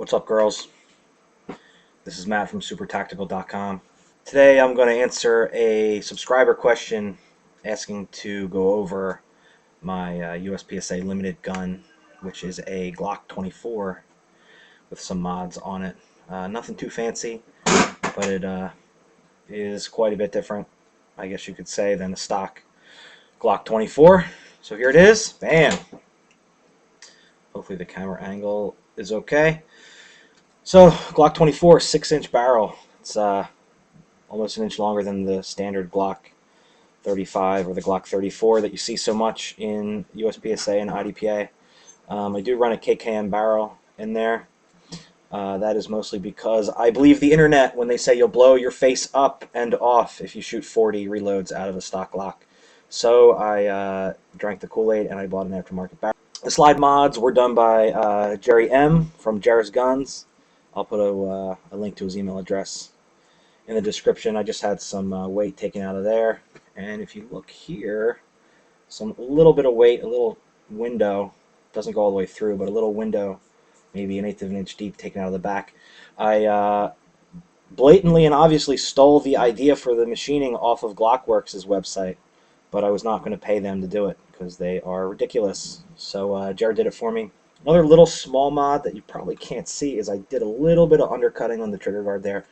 What's up, girls? This is Matt from super-tactical.com. Today I'm going to answer a subscriber question asking to go over my USPSA limited gun, which is a Glock 24 with some mods on it. Nothing too fancy, but it is quite a bit different, I guess you could say, than the stock Glock 24. So here it is. Bam! Hopefully the camera angle is okay. So, Glock 24, 6-inch barrel. It's almost an inch longer than the standard Glock 35 or the Glock 34 that you see so much in USPSA and IDPA. I do run a KKM barrel in there. That is mostly because I believe the internet when they say you'll blow your face up and off if you shoot 40 reloads out of a stock Glock. So I drank the Kool-Aid and I bought an aftermarket barrel. The slide mods were done by Jerry M. from Jerry's Guns. I'll put a link to his email address in the description. I just had some weight taken out of there. And if you look here, a little bit of weight, a little window, doesn't go all the way through, but a little window, maybe 1/8 of an inch deep, taken out of the back. I blatantly and obviously stole the idea for the machining off of Gunworks' website, but I was not going to pay them to do it because they are ridiculous. So Jared did it for me. Another little small mod that you probably can't see is I did a little bit of undercutting on the trigger guard there,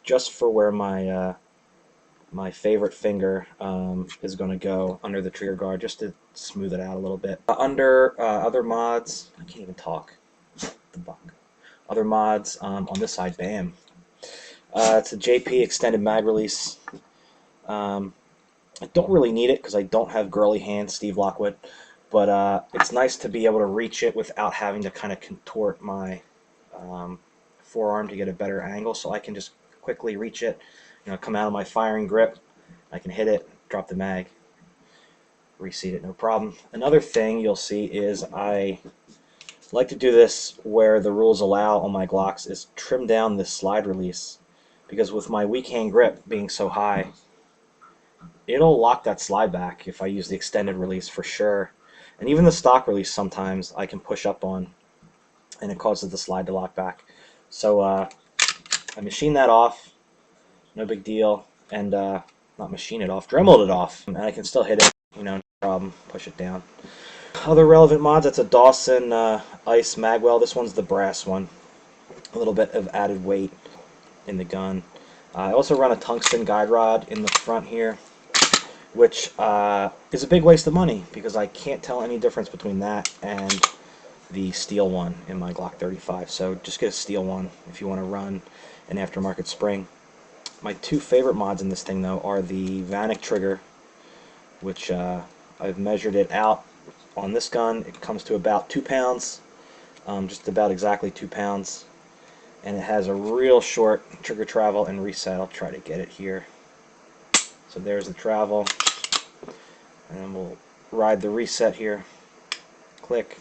just for where my my favorite finger is going to go under the trigger guard, just to smooth it out a little bit. Under other mods, I can't even talk. The buck. Other mods on this side, bam. It's a JP extended mag release. I don't really need it because I don't have girly hands, Steve Lockwood. But it's nice to be able to reach it without having to kind of contort my forearm to get a better angle, so I can just quickly reach it, come out of my firing grip, I can hit it, drop the mag, reseat it, no problem. Another thing you'll see is I like to do this where the rules allow on my Glocks is trim down this slide release, because with my weak hand grip being so high, it'll lock that slide back if I use the extended release for sure. And even the stock release sometimes I can push up on and it causes the slide to lock back. So I machine that off, no big deal, and not machine it off, Dremel it off, and I can still hit it, no problem, push it down. Other relevant mods, that's a Dawson Ice magwell. This one's the brass one. A little bit of added weight in the gun. I also run a tungsten guide rod in the front here, which is a big waste of money because I can't tell any difference between that and the steel one in my Glock 35. So just get a steel one if you want to run an aftermarket spring. My two favorite mods in this thing, though, are the Vanek Trigger, which I've measured it out on this gun. It comes to about 2 pounds, just about exactly 2 pounds. And it has a real short trigger travel and reset. I'll try to get it here. So there's the travel, and then we'll ride the reset here. Click.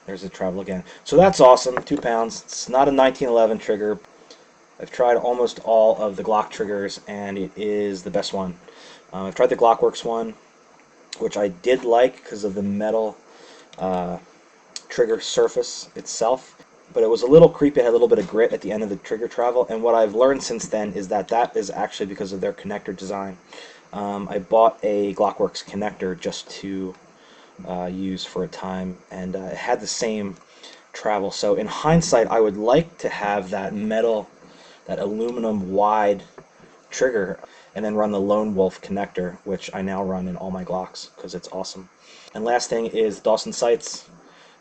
There's the travel again. So that's awesome, 2 pounds. It's not a 1911 trigger. I've tried almost all of the Glock triggers, and it is the best one. I've tried the Gunworks one, which I did like because of the metal trigger surface itself. But it was a little creepy, it had a little bit of grit at the end of the trigger travel, and what I've learned since then is that that is actually because of their connector design. I bought a Gunworks connector just to use for a time, and it had the same travel. So in hindsight, I would like to have that metal, that aluminum wide trigger, and then run the Lonewolf connector, which I now run in all my Glocks because it's awesome. And last thing is Dawson Sights.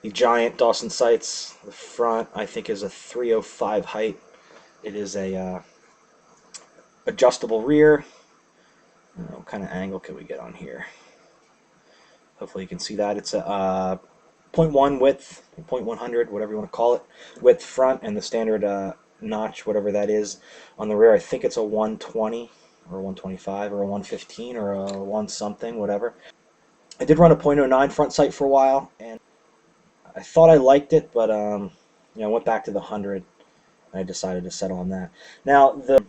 The giant Dawson Sights. The front, I think, is a 305 height. It is a adjustable rear. What kind of angle can we get on here? Hopefully you can see that. It's a 0.1 width, 0.100, whatever you want to call it, width front, and the standard notch, whatever that is, on the rear. I think it's a 120 or a 125 or a 115 or a 1 something, whatever. I did run a .09 front sight for a while, and I thought I liked it, but I went back to the 100, and I decided to settle on that. Now, the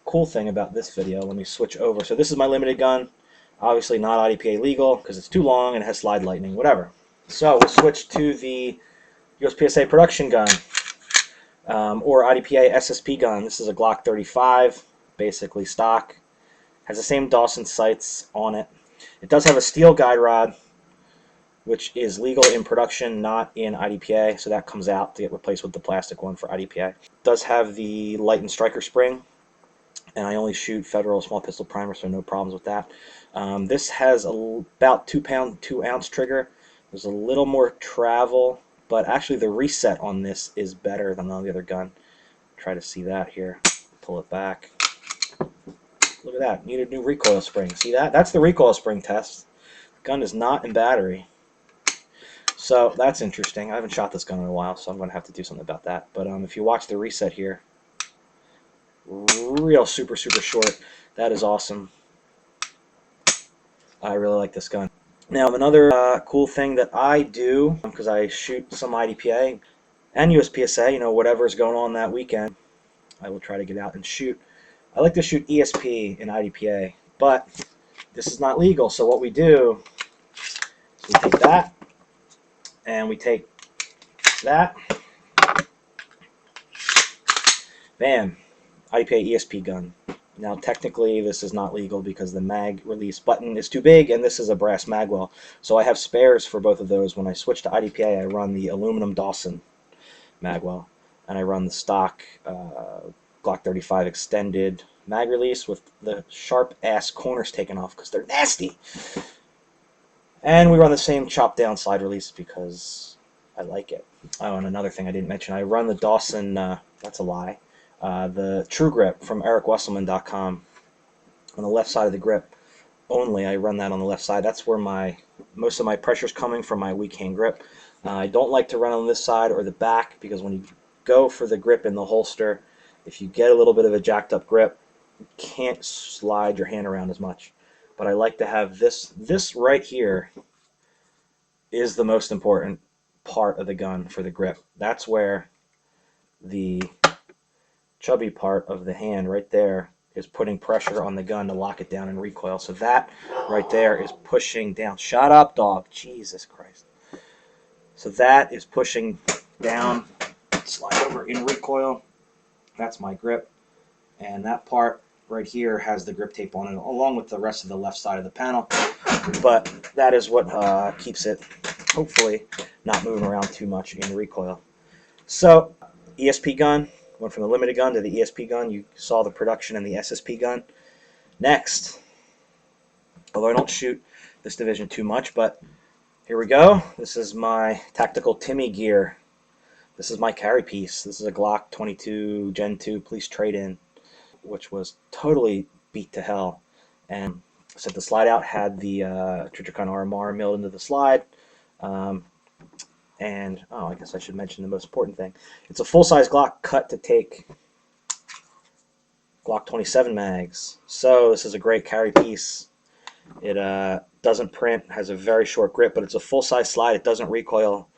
cool thing about this video, let me switch over. So this is my limited gun, obviously not IDPA legal because it's too long and it has slide lightning, whatever. So we'll switch to the USPSA production gun. or IDPA SSP gun. This is a Glock 35, basically stock. Has the same Dawson Sights on it. It does have a steel guide rod, which is legal in production, not in IDPA, so that comes out to get replaced with the plastic one for IDPA. It does have the light and striker spring, and I only shoot federal small pistol primer, so no problems with that. This has about 2 ounce trigger. There's a little more travel, but actually the reset on this is better than on the other gun. Try to see that here. Pull it back. Look at that. Need a new recoil spring. See that? That's the recoil spring test. The gun is not in battery. So that's interesting. I haven't shot this gun in a while, so I'm going to have to do something about that. But if you watch the reset here, real super short. That is awesome. I really like this gun. Now another cool thing that I do, because I shoot some IDPA and USPSA, you know, whatever's going on that weekend, I will try to get out and shoot. I like to shoot ESP in IDPA, but this is not legal. So what we do is we take that and we take that. Bam, IDPA ESP gun. Now technically this is not legal because the mag release button is too big and this is a brass magwell. So I have spares for both of those. When I switch to IDPA, I run the aluminum Dawson magwell, and I run the stock Glock 35 extended mag release with the sharp ass corners taken off because they're nasty. And we run the same chop down slide release because I like it. Oh, and another thing I didn't mention, I run the Dawson, that's a lie, the True Grip from EricWesselman.com on the left side of the grip only. I run that on the left side. That's where most of my pressure is coming from, my weak hand grip. I don't like to run on this side or the back because when you go for the grip in the holster, if you get a little bit of a jacked up grip, you can't slide your hand around as much. But I like to have this right here is the most important part of the gun for the grip. That's where the chubby part of the hand right there is putting pressure on the gun to lock it down and recoil. So that right there is pushing down. Shut up, dog. Jesus Christ. So that is pushing down, slide over in recoil. That's my grip. And that part right here has the grip tape on it, along with the rest of the left side of the panel. But that is what keeps it, hopefully, not moving around too much in recoil. So, ESP gun, went from the limited gun to the ESP gun. You saw the production in the SSP gun. Next, although I don't shoot this division too much, but here we go. This is my tactical Timmy gear. This is my carry piece. This is a Glock 22 Gen 2 police trade-in, which was totally beat to hell. And so the slide out had the Trijicon RMR milled into the slide. And, oh, I guess I should mention the most important thing. It's a full-size Glock cut to take Glock 27 mags. So this is a great carry piece. It doesn't print, has a very short grip, but it's a full-size slide. It doesn't recoil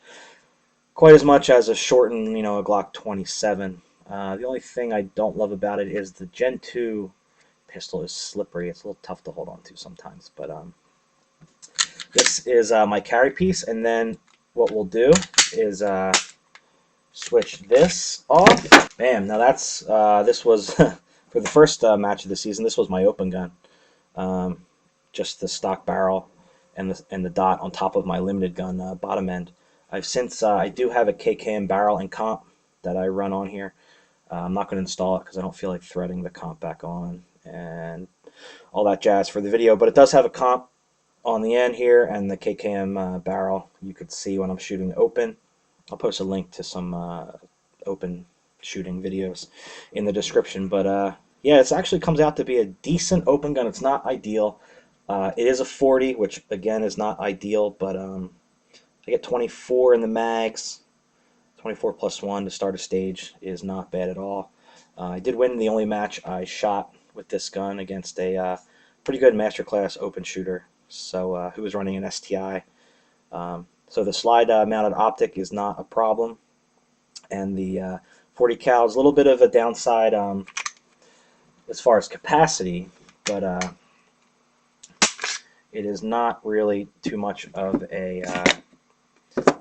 quite as much as a shortened, you know, a Glock 27. The only thing I don't love about it is the Gen 2 pistol is slippery. It's a little tough to hold on to sometimes. But this is my carry piece, and then what we'll do is switch this off. Bam! Now that's this was for the first match of the season. This was my open gun, just the stock barrel and the dot on top of my limited gun bottom end. I do have a KKM barrel and comp that I run on here. I'm not going to install it because I don't feel like threading the comp back on and all that jazz for the video. But it does have a comp on the end here and the KKM barrel. You could see when I'm shooting open. I'll post a link to some open shooting videos in the description. But yeah, it actually comes out to be a decent open gun. It's not ideal. It is a 40, which again is not ideal, but I get 24 in the mags. 24 plus 1 to start a stage is not bad at all. I did win the only match I shot with this gun against a pretty good masterclass open shooter, so who was running an STI. So the slide mounted optic is not a problem, and the 40 cal is a little bit of a downside as far as capacity, but it is not really too much of a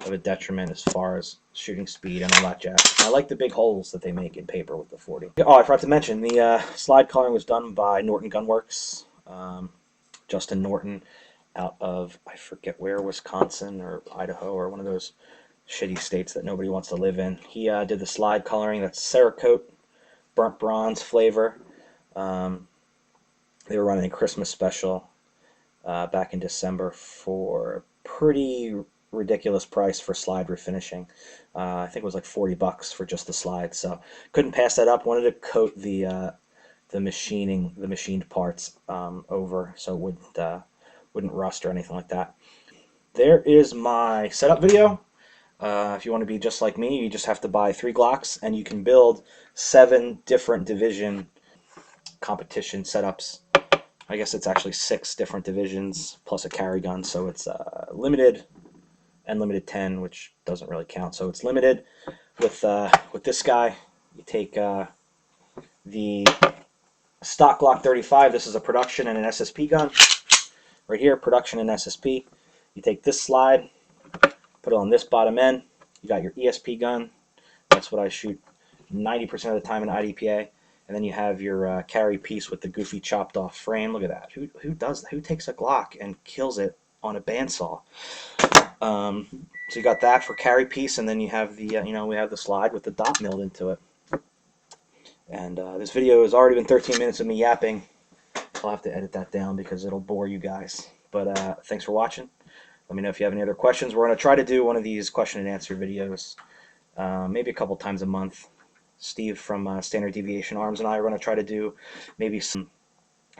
of a detriment as far as shooting speed and all that jazz. I like the big holes that they make in paper with the 40. Oh, I forgot to mention, the slide coloring was done by Norton Gunworks. Justin Norton out of, I forget where, Wisconsin or Idaho or one of those shitty states that nobody wants to live in. He did the slide coloring. That's Cerakote, burnt bronze flavor. They were running a Christmas special back in December for a pretty ridiculous price for slide refinishing. I think it was like $40 for just the slide, so couldn't pass that up. Wanted to coat the machined parts over so it wouldn't rust or anything like that. There is my setup video. If you want to be just like me, you just have to buy 3 Glocks and you can build 7 different division competition setups. I guess it's actually 6 different divisions plus a carry gun, so it's limited and limited 10, which doesn't really count. So it's limited with this guy. You take the stock Glock 35. This is a production and an SSP gun. Right here, production and SSP. You take this slide, put it on this bottom end. You got your ESP gun. That's what I shoot 90% of the time in IDPA. And then you have your carry piece with the goofy chopped off frame. Look at that. Who does that? Who takes a Glock and kills it on a bandsaw? So you got that for carry piece, and then you have the we have the slide with the dot milled into it. And this video has already been 13 minutes of me yapping. I'll have to edit that down because it'll bore you guys. But thanks for watching. Let me know if you have any other questions. We're going to try to do one of these question and answer videos maybe a couple times a month. Steve from Standard Deviation Arms and I are going to try to do maybe some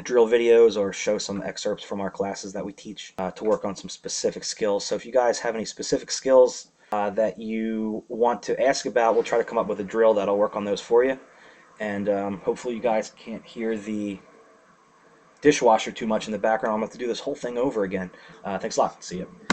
drill videos or show some excerpts from our classes that we teach to work on some specific skills. So if you guys have any specific skills that you want to ask about, we'll try to come up with a drill that'll work on those for you. And hopefully you guys can't hear the dishwasher too much in the background. I'm going to have to do this whole thing over again. Thanks a lot. See you.